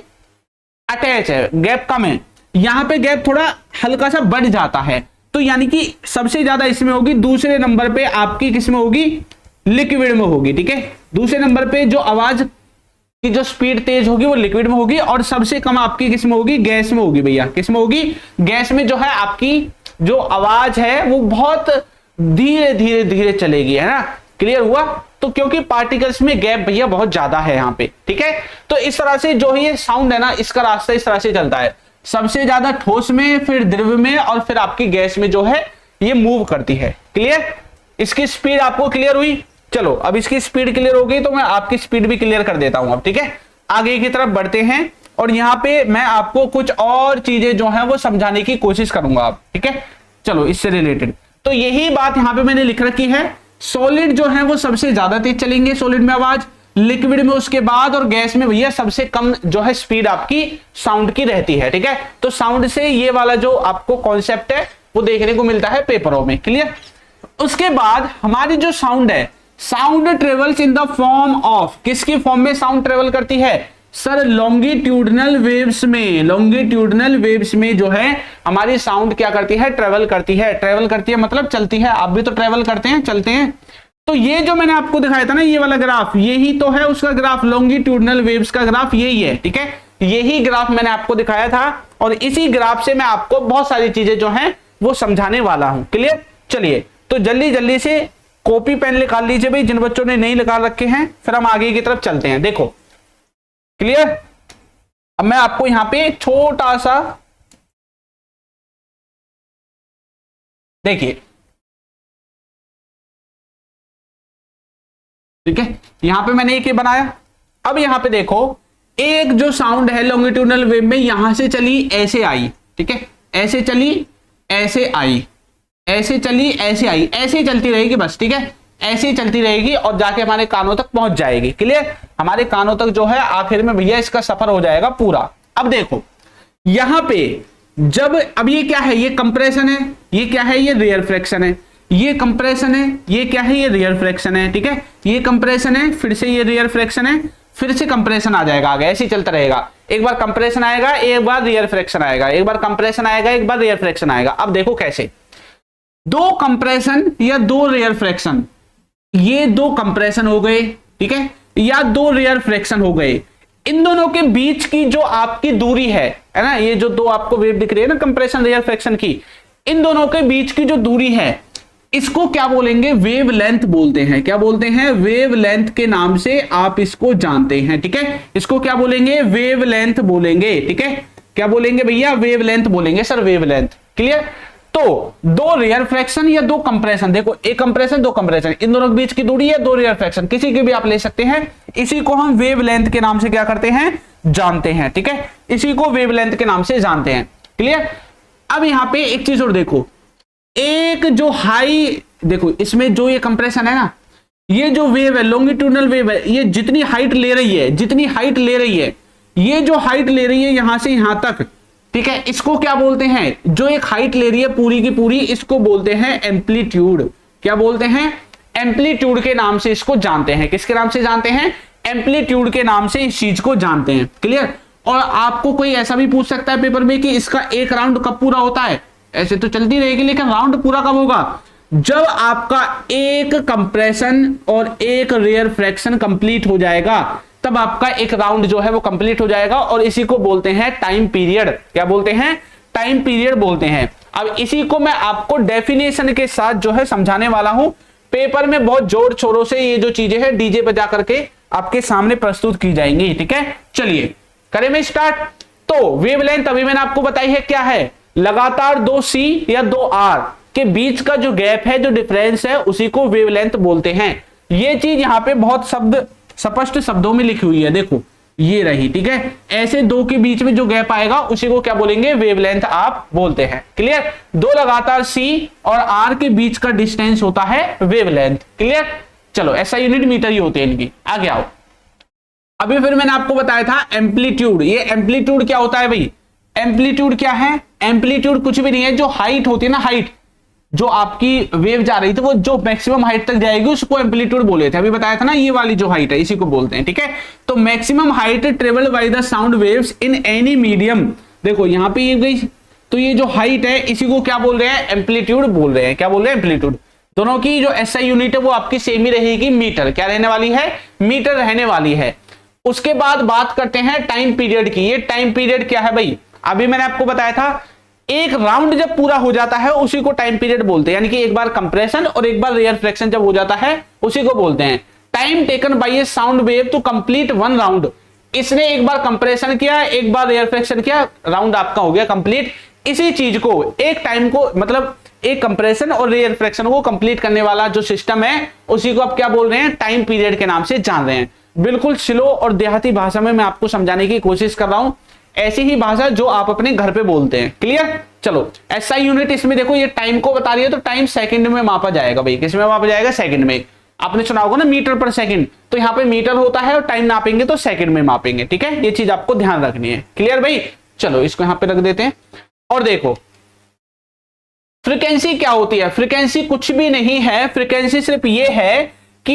अटैच है, गैप कम है। यहां पे गैप थोड़ा हल्का सा बढ़ जाता है, तो यानी कि सबसे ज्यादा इसमें होगी। दूसरे नंबर पे आपकी किसमें होगी? लिक्विड में होगी, ठीक है। दूसरे नंबर पे जो आवाज की जो स्पीड तेज होगी वो लिक्विड में होगी, और सबसे कम आपकी किसमें होगी? गैस में होगी भैया। किसमें होगी? गैस में जो है आपकी जो आवाज है वो बहुत धीरे धीरे धीरे चलेगी, है ना। क्लियर हुआ? तो क्योंकि पार्टिकल्स में गैप भैया बहुत ज्यादा है यहाँ पे, ठीक है। तो इस तरह से जो ये साउंड है ना, इसका रास्ता इस तरह से चलता है, सबसे ज्यादा ठोस में, फिर द्रव में, और फिर आपकी गैस में जो है ये मूव करती है। क्लियर? इसकी स्पीड आपको क्लियर हुई? चलो अब इसकी स्पीड क्लियर हो गई तो मैं आपकी स्पीड भी क्लियर कर देता हूं अब, ठीक है। आगे की तरफ बढ़ते हैं, और यहां पे मैं आपको कुछ और चीजें जो है वो समझाने की कोशिश करूंगा आप, ठीक है। चलो इससे रिलेटेड तो यही बात यहां पे मैंने लिख रखी है। सॉलिड जो है वो सबसे ज्यादा तेज चलेंगे, सॉलिड में आवाज, लिक्विड में उसके बाद, और गैस में भैया सबसे कम जो है स्पीड आपकी साउंड की रहती है, ठीक है। तो साउंड से ये वाला जो आपको कॉन्सेप्ट है वो देखने को मिलता है पेपरों में। क्लियर? उसके बाद हमारी जो साउंड है, sound travels in the form of, किसकी फॉर्म में साउंड ट्रेवल करती है सर? लॉन्गिट्यूडनल वेव्स में। लॉन्गिट्यूडनल वेव्स में जो है हमारी साउंड क्या करती है? ट्रेवल करती है। ट्रेवल करती है मतलब चलती है। आप भी तो ट्रेवल करते हैं, चलते हैं। तो ये जो मैंने आपको दिखाया था ना, ये वाला ग्राफ, यही तो है उसका ग्राफ, लॉन्गिट्यूडनल वेव्स का ग्राफ यही है, ठीक है। यही ग्राफ मैंने आपको दिखाया था, और इसी ग्राफ से मैं आपको बहुत सारी चीजें जो है वो समझाने वाला हूं। क्लियर? चलिए तो जल्दी जल्दी से कॉपी पेन निकाल लीजिए भाई जिन बच्चों ने नहीं निकाल रखे हैं, फिर हम आगे की तरफ चलते हैं। देखो क्लियर। अब मैं आपको यहां पे छोटा सा देखिए, ठीक है, यहां पे मैंने एक ये बनाया। अब यहां पे देखो एक जो साउंड है लॉन्गिट्यूडनल वेव में यहां से चली ऐसे आई, ठीक है, ऐसे चली ऐसे आई, ऐसे चली ऐसे आई, ऐसे ही चलती रहेगी बस, ठीक है, ऐसे ही चलती रहेगी और जाके हमारे कानों तक पहुंच जाएगी। क्लियर। हमारे कानों तक जो है आखिर में भैया इसका सफर हो जाएगा पूरा। अब देखो यहां पे जब, अब ये क्या है, ये कंप्रेशन है, ये क्या है, ये रेयर फ्रैक्शन है, ये कंप्रेशन है, ये क्या है, ये रेयर फ्रैक्शन है, ठीक है, ये कंप्रेशन है, फिर से ये रेयर फ्रैक्शन है, फिर से कंप्रेशन आ जाएगा आगे, ऐसे ही चलता रहेगा। एक बार कंप्रेशन आएगा, एक बार रेयर फ्रैक्शन आएगा, एक बार कंप्रेशन आएगा, एक बार रेयर फ्रैक्शन आएगा। अब देखो कैसे, दो कंप्रेशन या दो रेयर फ्रैक्शन, ये दो कंप्रेशन हो गए, ठीक है, या दो रेयर फ्रैक्शन हो गए, इन दोनों के बीच की जो आपकी दूरी है ना, ये जो दो आपको वेव दिख रही है ना कंप्रेशन रेयर फ्रैक्शन की, इन दोनों के बीच की जो दूरी है इसको क्या बोलेंगे, वेव लेंथ बोलते हैं। क्या बोलते हैं, वेव लेंथ के नाम से आप इसको जानते हैं, ठीक है, इसको क्या बोलेंगे, वेव लेंथ बोलेंगे, ठीक है, क्या बोलेंगे भैया, वेव लेंथ बोलेंगे सर, वेव लेंथ। क्लियर। तो दो रेयर फ्रैक्शन या दो कंप्रेशन, देखो एक कंप्रेशन दो कंप्रेशन, इन दोनों के बीच की दूरी है, दो रेयर फ्रैक्शन, किसी की भी आप ले सकते हैं, इसी को हम वेव लेंथ के नाम से क्या करते हैं, जानते हैं, ठीक है, इसी को वेव लेंथ के नाम से जानते हैं। क्लियर। अब यहां पे एक चीज और देखो, एक जो हाई, देखो इसमें जो ये कंप्रेशन है ना, ये जो वेव है लॉन्गिट्यूडनल वेव है, ये जितनी हाइट ले रही है, जितनी हाइट ले रही है, ये जो हाइट ले रही है यहां से यहां तक, ठीक है, इसको क्या बोलते हैं, जो एक हाइट ले रही है पूरी की पूरी, इसको बोलते हैं एम्पलीट्यूड। क्या बोलते हैं, एम्पलीट्यूड के नाम से इसको जानते हैं। किसके नाम से जानते हैं, एम्पलीट्यूड के नाम से इस चीज को जानते हैं। क्लियर। और आपको कोई ऐसा भी पूछ सकता है पेपर में कि इसका एक राउंड कब पूरा होता है, ऐसे तो चलती रहेगी लेकिन राउंड पूरा कब होगा, जब आपका एक कंप्रेशन और एक रेयर फ्रैक्शन कंप्लीट हो जाएगा, तब आपका एक राउंड जो है वो कंप्लीट हो जाएगा, और इसी को बोलते हैं टाइम पीरियड। क्या बोलते हैं, टाइम पीरियड बोलते हैं। अब इसी को मैं आपको डेफिनेशन के साथ जो है समझाने वाला हूं, पेपर में बहुत जोर शोरों से ये जो चीजें हैं डीजे बजा करके आपके सामने प्रस्तुत की जाएंगी, ठीक है। चलिए करें मैं स्टार्ट। तो वेवलेंथ अभी मैंने आपको बताई है क्या है, लगातार दो सी या दो आर के बीच का जो गैप है, जो डिफरेंस है, उसी को वेवलेंथ बोलते हैं। ये चीज यहां पे बहुत स्पष्ट शब्दों में लिखी हुई है, देखो ये रही, ठीक है, ऐसे दो के बीच में जो गैप आएगा उसी को क्या बोलेंगे, वेवलेंथ आप बोलते हैं। क्लियर। दो लगातार सी और आर के बीच का डिस्टेंस होता है वेवलेंथ। क्लियर। चलो ऐसा यूनिट मीटर ही होती है इनकी। आगे आओ। अभी फिर मैंने आपको बताया था एम्पलीट्यूड। ये एम्पलीट्यूड क्या होता है भाई, एम्पलीट्यूड क्या है, एम्पलीट्यूड कुछ भी नहीं है, जो हाइट होती है ना, हाइट जो आपकी वेव जा रही थी वो जो मैक्सिमम हाइट तक जाएगी उसको एम्पलीट्यूड बोले थे। अभी बताया था ना, ये वाली जो हाइट है इसी को बोलते हैं, ठीक है। तो maximum height travelled by the sound waves in any medium, देखो यहां पे ये गई, तो ये जो हाइट है इसी को क्या बोल रहे हैं, एम्पलीट्यूड बोल रहे हैं। क्या बोल रहे हैं, एम्पलीट्यूड। दोनों की जो एसआई यूनिट है वो आपकी सेम ही रहेगी, मीटर। क्या रहने वाली है, मीटर रहने वाली है। उसके बाद बात करते हैं टाइम पीरियड की। ये टाइम पीरियड क्या है भाई, अभी मैंने आपको बताया था, एक राउंड जब पूरा हो जाता है उसी को टाइम पीरियड बोलते हैं, यानी कि एक बार कंप्रेशन और एक बार रेयर फ्रैक्शन जब हो जाता है उसी को बोलते हैं time taken by a sound wave to complete one round. इसने एक बार कंप्रेशन किया, एक बार रेयर फ्रैक्शन किया, राउंड आपका हो गया कंप्लीट। इसी चीज को, एक टाइम को, मतलब एक कंप्रेशन और रेयर फ्रैक्शन को कंप्लीट करने वाला जो सिस्टम है उसी को आप क्या बोल रहे हैं, टाइम पीरियड के नाम से जान रहे हैं। बिल्कुल स्लो और देहाती भाषा में मैं आपको समझाने की कोशिश कर रहा हूं, ऐसी ही भाषा जो आप अपने घर पे बोलते हैं। क्लियर। चलो एसआई यूनिट इसमें देखो ये टाइम को बता रही है, तो टाइम सेकंड में मापा जाएगा भाई। किस में मापा जाएगा, सेकंड में। आपने सुना होगा ना मीटर पर सेकंड, तो यहाँ पे मीटर होता है और टाइम नापेंगे तो सेकंड में मापेंगे, ठीक है। ये चीज आपको ध्यान रखनी है। क्लियर भाई। चलो इसको यहाँ पे रख देते हैं। और देखो फ्रीक्वेंसी क्या होती है, फ्रीक्वेंसी कुछ भी नहीं है, फ्रीक्वेंसी सिर्फ ये है कि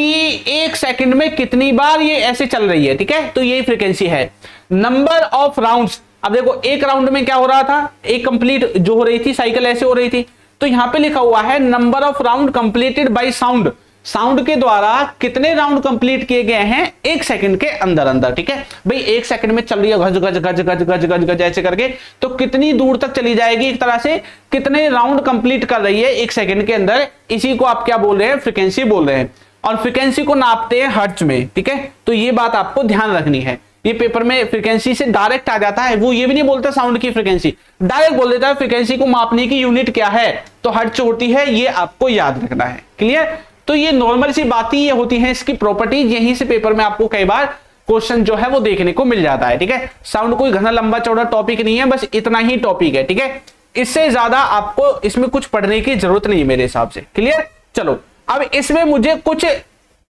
एक सेकंड में कितनी बार ये ऐसे चल रही है, ठीक है। तो यही फ्रीक्वेंसी है। नंबर ऑफ राउंड्स, अब देखो एक राउंड में क्या हो रहा था, एक कंप्लीट जो हो रही थी साइकिल ऐसे हो रही थी, तो यहां पे लिखा हुआ है number of round completed by sound. Sound के द्वारा कितने राउंड कंप्लीट किए गए हैं 1 सेकंड के अंदर अंदर, ठीक है भाई। 1 सेकंड में चल रही है गज गज गज गज गज गज गज ऐसे करके, तो कितनी दूर तक चली जाएगी, एक तरह से कितने राउंड कंप्लीट कर रही है 1 सेकंड के अंदर, इसी को आप क्या बोल रहे हैं, फ्रीक्वेंसी बोल रहे हैं। और फ्रीक्वेंसी को नापते हैं हर्ट्ज में, ठीक है। तो ये बात आपको ध्यान रखनी है, ये पेपर में फ्रीक्वेंसी से डायरेक्ट आ जाता है, वो ये भी नहीं बोलता साउंड की फ्रीक्वेंसी, डायरेक्ट बोल देता है फ्रीक्वेंसी को मापने की यूनिट क्या है, तो हर्ट्ज होती है, ये आपको याद रखना है। क्लियर। तो ये नॉर्मल सी बातें ये होती हैं, इसकी प्रॉपर्टीज, यहीं से पेपर में आपको कई बार क्वेश्चन जो है वो देखने को मिल जाता है, ठीक है। साउंड कोई घना लंबा चौड़ा टॉपिक नहीं है, बस इतना ही टॉपिक है, ठीक है। इससे ज्यादा आपको इसमें कुछ पढ़ने की जरूरत नहीं मेरे हिसाब से। क्लियर। चलो अब इसमें मुझे कुछ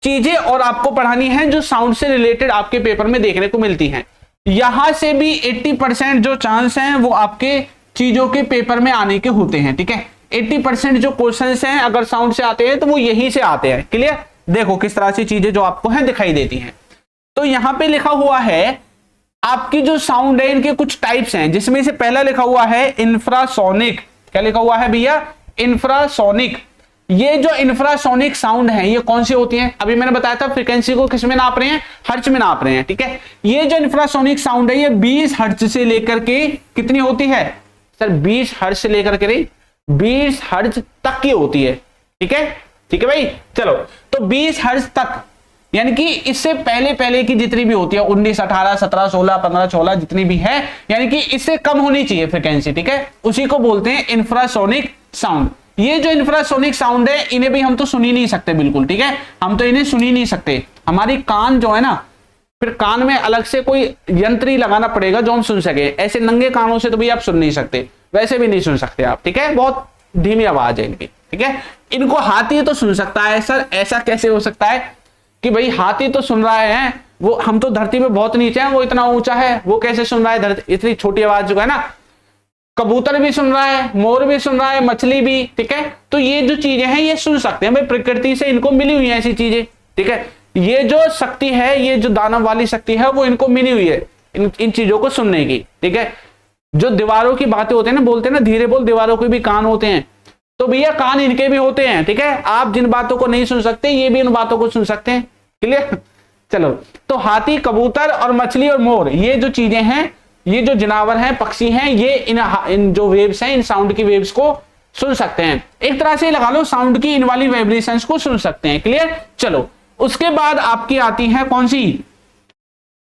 चीजें और आपको पढ़ानी है जो साउंड से रिलेटेड आपके पेपर में देखने को मिलती हैं। यहां से भी 80% जो चांस हैं वो आपके चीजों के पेपर में आने के होते हैं, ठीक है। 80% जो क्वेश्चंस हैं अगर साउंड से आते हैं तो वो यहीं से आते हैं। क्लियर। देखो किस तरह से चीजें जो आपको हैं दिखाई देती हैं। तो यहां पे लिखा हुआ है आपकी जो साउंड है इनके कुछ टाइप्स हैं, जिसमें से पहला लिखा हुआ है इंफ्रासोनिक। क्या लिखा हुआ है भैया, इंफ्रासोनिक। ये जो इंफ्रासोनिक साउंड है ये कौन सी होती है, अभी मैंने बताया था फ्रीक्वेंसी को किस में नाप रहे हैं, हर्ट्ज में नाप रहे हैं, ठीक है। ये जो इंफ्रासोनिक साउंड है ये 20 हर्ट्ज से लेकर के कितनी होती है सर, 20 हर्ट्ज से लेकर के 20 हर्ट्ज तक की होती है, ठीक है। ठीक है भाई। चलो तो 20 हर्ट्ज तक, यानी कि इससे पहले पहले की जितनी भी होती है 19, 18, 17, 16, 15, 16 जितनी भी है, यानी कि इससे कम होनी चाहिए फ्रीक्वेंसी, ठीक है। उसी को बोलते हैं इंफ्रासोनिक साउंड। ये जो इंफ्रासोनिक साउंड है इन्हें भी हम तो सुन ही नहीं सकते बिल्कुल, ठीक है। हम तो इन्हें सुन ही नहीं सकते, हमारी कान जो है ना, फिर कान में अलग से कोई यंत्र ही लगाना पड़ेगा जो हम सुन सके। ऐसे नंगे कानों से तो भी आप सुन नहीं सकते, वैसे भी नहीं सुन सकते आप, ठीक है। बहुत धीमी आवाज है इनकी, ठीक है। इनको हाथी तो सुन सकता है सर, ऐसा कैसे हो सकता है कि भाई हाथी तो सुन रहा है, वो हम तो धरती में बहुत नीचे हैं, वो इतना ऊंचा है, वो कैसे सुन रहा है धरती, इतनी छोटी आवाज जो है ना। कबूतर भी सुन रहा है, मोर भी सुन रहा है, मछली भी, ठीक है। तो ये जो चीजें हैं ये सुन सकते हैं भाई, प्रकृति से इनको मिली हुई है ऐसी चीजें, ठीक है। ये जो शक्ति है, ये जो दानव वाली शक्ति है वो इनको मिली हुई है इन चीजों को सुनने की, ठीक है। जो दीवारों की बातें होते हैं ना, बोलते हैं ना धीरे बोल, दीवारों के भी कान होते हैं, तो भैया कान इनके भी होते हैं, ठीक है। आप जिन बातों को नहीं सुन सकते ये भी उन बातों को सुन सकते हैं। क्लियर। चलो तो हाथी, कबूतर और मछली और मोर, ये जो चीजें हैं, ये जो जानवर हैं, पक्षी हैं, ये इन जो वेव्स हैं, इन साउंड की वेव्स को सुन सकते हैं। एक तरह से लगा लो साउंड की इन वाली वाइब्रेशंस को सुन सकते हैं। क्लियर। चलो उसके बाद आपकी आती है कौन सी,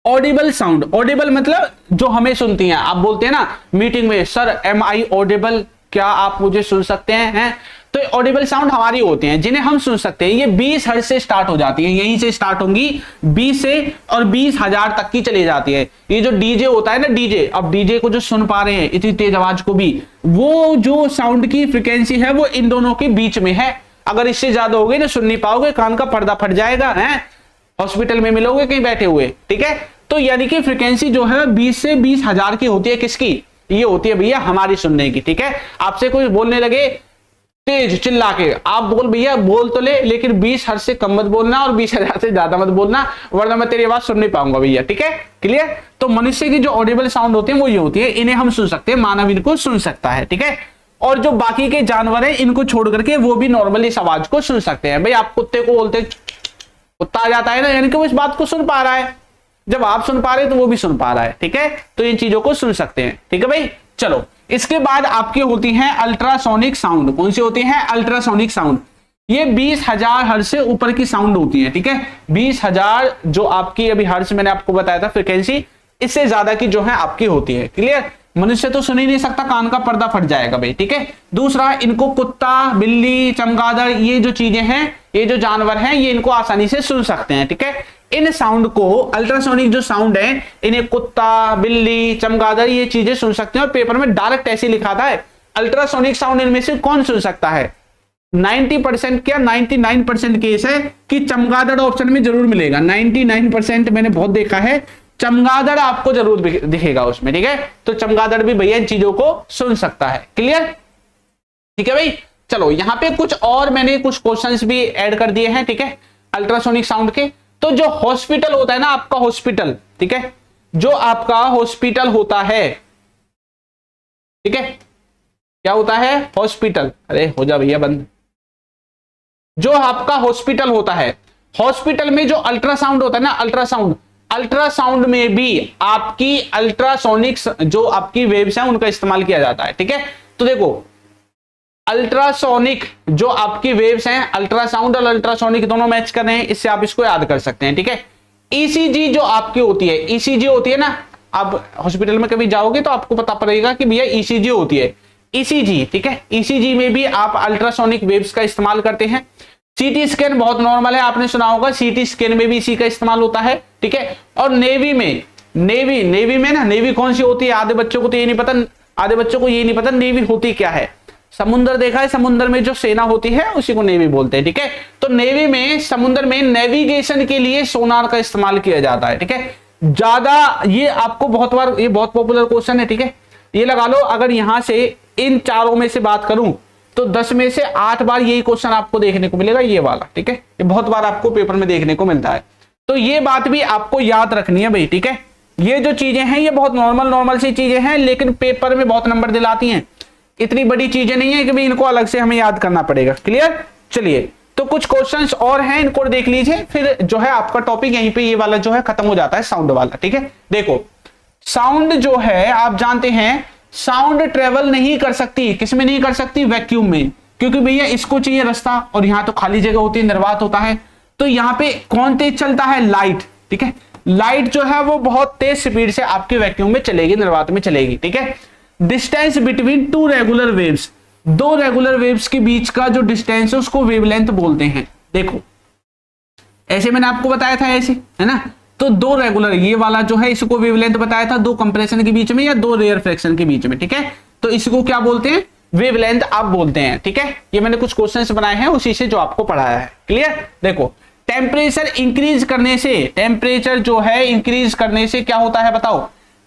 ऑडिबल साउंड। ऑडिबल मतलब जो हमें सुनती हैं, आप बोलते हैं ना मीटिंग में, सर एम आई ऑडिबल, क्या आप मुझे सुन सकते हैं। तो ऑडिबल साउंड हमारी होती हैं जिन्हें हम सुन सकते हैं। ये 20 हर्ट्ज से स्टार्ट हो जाती है, यहीं से स्टार्ट होंगी 20 से और 20,000 तक की चली जाती है। ये जो डीजे होता है ना, डीजे, अब डीजे को जो सुन पा रहे हैं इतनी तेज आवाज को भी, वो जो साउंड की फ्रीक्वेंसी है वो इन दोनों के बीच में है। अगर इससे ज्यादा हो गई ना सुन नहीं पाओगे, कान का पर्दा फट जाएगा, है हॉस्पिटल में मिलोगे कहीं बैठे हुए, ठीक है। तो यानी कि फ्रीक्वेंसी जो है 20 से 20,000 की होती है, किसकी, ये होती है भैया हमारी सुनने की, ठीक है। आपसे कोई बोलने लगे तेज चिल्ला के, आप बोल भैया बोल तो ले, लेकिन 20 हर्ट्ज से कम मत बोलना और 20,000 से ज्यादा मत बोलना, वरना मैं तेरी आवाज सुन नहीं पाऊंगा भैया, ठीक है। क्लियर। तो मनुष्य की जो ऑडिबल साउंड होती है वो ये होती है, इन्हें हम सुन सकते हैं, मानव इनको सुन सकता है, ठीक है। और जो बाकी के जानवर हैं इनको छोड़ करके वो भी नॉर्मली इस आवाज को सुन सकते हैं। भाई आप कुत्ते को बोलते कुत्ता आ जाता है ना, यानी कि वो इस बात को सुन पा रहा है, जब आप सुन पा रहे हैं तो वो भी सुन पा रहा है, ठीक है। तो इन चीजों को सुन सकते हैं, ठीक है भाई। चलो इसके बाद आपकी होती है अल्ट्रासोनिक साउंड। कौन सी होती है, अल्ट्रासोनिक साउंड। ये 20,000 हर्ट्ज से ऊपर की साउंड होती है, ठीक है। 20,000 जो आपकी अभी हर्ट्ज मैंने आपको बताया था फ्रीक्वेंसी, इससे ज्यादा की जो है आपकी होती है। क्लियर। मनुष्य तो सुन ही नहीं सकता, कान का पर्दा फट जाएगा भाई, ठीक है। दूसरा, इनको कुत्ता, बिल्ली, चमगादड़, ये जो चीजें हैं, ये जो जानवर हैं, ये इनको आसानी से सुन सकते हैं, ठीक है। इन साउंड को, अल्ट्रासोनिक जो साउंड है, इन्हें कुत्ता, बिल्ली, चमगादड़ ये चीजें सुन सकते हैं। और पेपर में डायरेक्ट ऐसे लिखा था अल्ट्रासोनिक साउंड इनमें से कौन सुन सकता है। 90% क्या 99% केस है कि चमगादड़ ऑप्शन में जरूर मिलेगा। 99% मैंने बहुत देखा है, चमगादड़ आपको जरूर दिखेगा उसमें, ठीक है। तो चमगादड़ भी भैया इन चीजों को सुन सकता है। क्लियर। ठीक है भाई। चलो यहां पे कुछ और मैंने कुछ क्वेश्चंस भी ऐड कर दिए हैं, ठीक है, अल्ट्रासोनिक साउंड के। तो जो हॉस्पिटल होता है ना आपका, हॉस्पिटल, ठीक है, जो आपका हॉस्पिटल होता है, ठीक है, क्या होता है, हॉस्पिटल। अरे हो जा भैया बंद। जो आपका हॉस्पिटल होता है, हॉस्पिटल में जो अल्ट्रासाउंड होता है ना, अल्ट्रासाउंड में भी आपकी अल्ट्रासोनिक्स जो आपकी वेव्स हैं उनका इस्तेमाल किया जाता है। ठीक है, तो देखो अल्ट्रासोनिक जो आपकी वेव्स हैं, अल्ट्रासाउंड और अल्ट्रासोनिक दोनों मैच कर रहे हैं, इससे आप इसको याद कर सकते हैं। ठीक है, ईसीजी जो आपकी होती है, ईसीजी होती है ना, आप हॉस्पिटल में कभी जाओगे तो आपको पता पड़ेगा कि भैया ईसीजी होती है, ईसीजी। ठीक है, ईसीजी में भी आप अल्ट्रासोनिक वेव्स का इस्तेमाल करते हैं। सीटी स्कैन बहुत नॉर्मल है, आपने सुना होगा, सीटी स्कैन में भी इसी का इस्तेमाल होता है। ठीक है, और नेवी में ना, नेवी कौन सी होती है, आधे बच्चों को तो ये नहीं पता नेवी होती क्या है। समुद्र देखा है, समुद्र में जो सेना होती है उसी को नेवी बोलते हैं। ठीक है, तो नेवी में समुद्र में नेविगेशन के लिए सोनार का इस्तेमाल किया जाता है। ठीक है, ज्यादा ये आपको बहुत बार, ये बहुत पॉपुलर क्वेश्चन है। ठीक है, ये लगा लो, अगर यहां से इन चारों में से बात करूं तो 10 में से 8 बार यही क्वेश्चन आपको देखने को मिलेगा, ये वाला। ठीक है, ये बहुत बार आपको पेपर में देखने को मिलता है, तो ये बात भी आपको याद रखनी है भाई। ठीक है, ये जो चीजें हैं ये बहुत नॉर्मल सी चीजें हैं, लेकिन पेपर में बहुत नंबर दिलाती हैं। इतनी बड़ी चीजें नहीं है कि भाई इनको अलग से हमें याद करना पड़ेगा। क्लियर? चलिए, तो कुछ क्वेश्चंस और हैं, इनको देख लीजिए, फिर जो है आपका टॉपिक यहीं पे ये वाला जो है खत्म हो जाता है, साउंड वाला। ठीक है, देखो साउंड जो है आप जानते हैं, साउंड ट्रेवल नहीं कर सकती, किसमें नहीं कर सकती, वैक्यूम में, क्योंकि भैया इसको चाहिए रास्ता और यहां तो खाली जगह होती है, निर्वात होता है। तो यहां पे कौन तेज चलता है, लाइट। ठीक है, लाइट जो है वो बहुत तेज स्पीड से आपके वैक्यूम में चलेगी, निर्वात में चलेगी। ठीक है, distance between two regular waves, दो रेगुलर वेव्स के बीच का जो डिस्टेंस है उसको वेवलेंथ बोलते हैं। देखो ऐसे मैंने आपको बताया था, ऐसे है ना, तो दो रेगुलर, ये वाला जो है इसको वेवलेंथ बताया था, दो कंप्रेशन के बीच में या दो रेयर फ्रैक्शन के बीच में। ठीक है, तो इसको क्या बोलते हैं, वेवलेंथ आप बोलते हैं। ठीक है, ये मैंने कुछ क्वेश्चंस बनाए हैं उसी से जो आपको पढ़ाया है। क्लियर? देखो टेम्परेचर इंक्रीज करने से, टेम्परेचर जो है इंक्रीज करने से क्या होता है बताओ,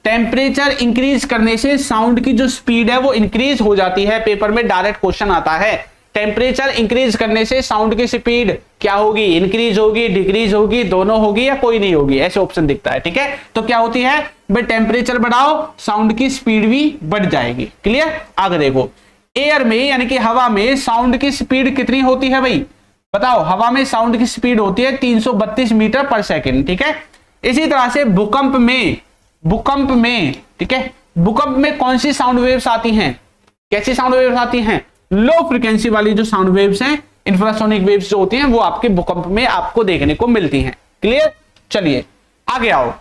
टेम्परेचर इंक्रीज करने से साउंड की जो स्पीड है वो इंक्रीज हो जाती है। पेपर में डायरेक्ट क्वेश्चन आता है, टेम्परेचर इंक्रीज करने से साउंड की स्पीड क्या होगी, इंक्रीज होगी, डिक्रीज होगी, दोनों होगी या कोई नहीं होगी, ऐसे ऑप्शन दिखता है। ठीक है, तो क्या होती है भाई, टेम्परेचर बढ़ाओ साउंड की स्पीड भी बढ़ जाएगी। क्लियर? आगे देखो, एयर में यानी कि हवा में साउंड की स्पीड कितनी होती है भाई, बताओ। हवा में साउंड की स्पीड होती है 332 मीटर पर सेकेंड। ठीक है, इसी तरह से भूकंप में, ठीक है, भूकंप में कौन सी साउंड वेव्स आती हैं, कैसी साउंड वेव्स आती हैं, लो फ्रीक्वेंसी वाली जो साउंड वेव्स हैं, इंफ्रासोनिक वेव्स जो होती हैं वो आपके भूकंप में आपको देखने को मिलती हैं। क्लियर? चलिए आगे आओ,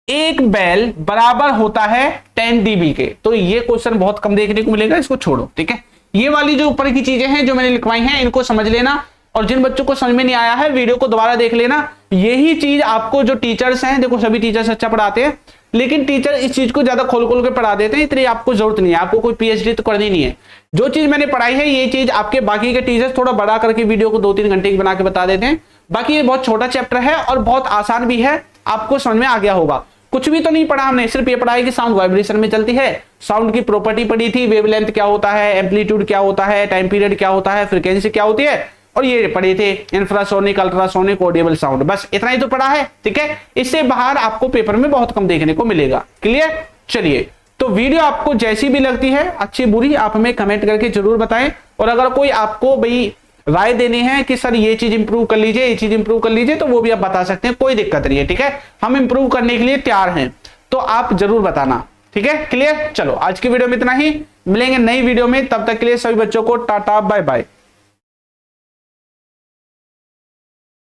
एक बेल बराबर होता है 10 dB के, तो ये क्वेश्चन बहुत कम देखने को मिलेगा, इसको छोड़ो। ठीक है, ये वाली जो ऊपर की चीजें हैं जो मैंने लिखवाई हैं इनको समझ लेना, और जिन बच्चों को समझ में नहीं आया है वीडियो को दोबारा देख लेना। यही चीज आपको जो टीचर्स हैं, देखो सभी टीचर्स अच्छा पढ़ाते हैं, लेकिन टीचर इस चीज को ज्यादा खोल के पढ़ा देते हैं, इतनी आपको जरूरत नहीं है, आपको कोई पीएचडी तो करनी नहीं है। जो चीज मैंने पढ़ाई है ये चीज आपके बाकी के टीचर्स थोड़ा बड़ा करके वीडियो को 2-3 घंटे की बना के बता देते हैं। बाकी ये बहुत छोटा चैप्टर है और बहुत आसान भी है, आपको समझ में आ गया होगा। कुछ भी तो नहीं पढ़ा हमने, सिर्फ ये पढ़ा है कि साउंड वाइब्रेशन में चलती है, साउंड की प्रॉपर्टी पढ़ी थी, वेवलेंथ क्या होता है, एम्पलीट्यूड क्या होता है, टाइम पीरियड क्या होता है, फ्रीक्वेंसी क्या होती है, और ये पढ़े थे इंफ्रासोनिक, अल्ट्रासोनिक, ऑडिबल साउंड, बस इतना ही तो पढ़ा है। ठीक है, इससे बाहर आपको पेपर में बहुत कम देखने को मिलेगा। क्लियर? चलिए, तो वीडियो आपको जैसी भी लगती है, अच्छी बुरी, आप हमें कमेंट करके जरूर बताएं, और अगर कोई आपको भाई राय देनी है कि सर ये चीज इंप्रूव कर लीजिए, ये चीज इंप्रूव कर लीजिए, तो वो भी आप बता सकते हैं, कोई दिक्कत नहीं है। ठीक है, हम इंप्रूव करने के लिए तैयार हैं, तो आप जरूर बताना। ठीक है, क्लियर? चलो आज की वीडियो में इतना ही, मिलेंगे नई वीडियो में, तब तक के लिए सभी बच्चों को टाटा बाय बाय।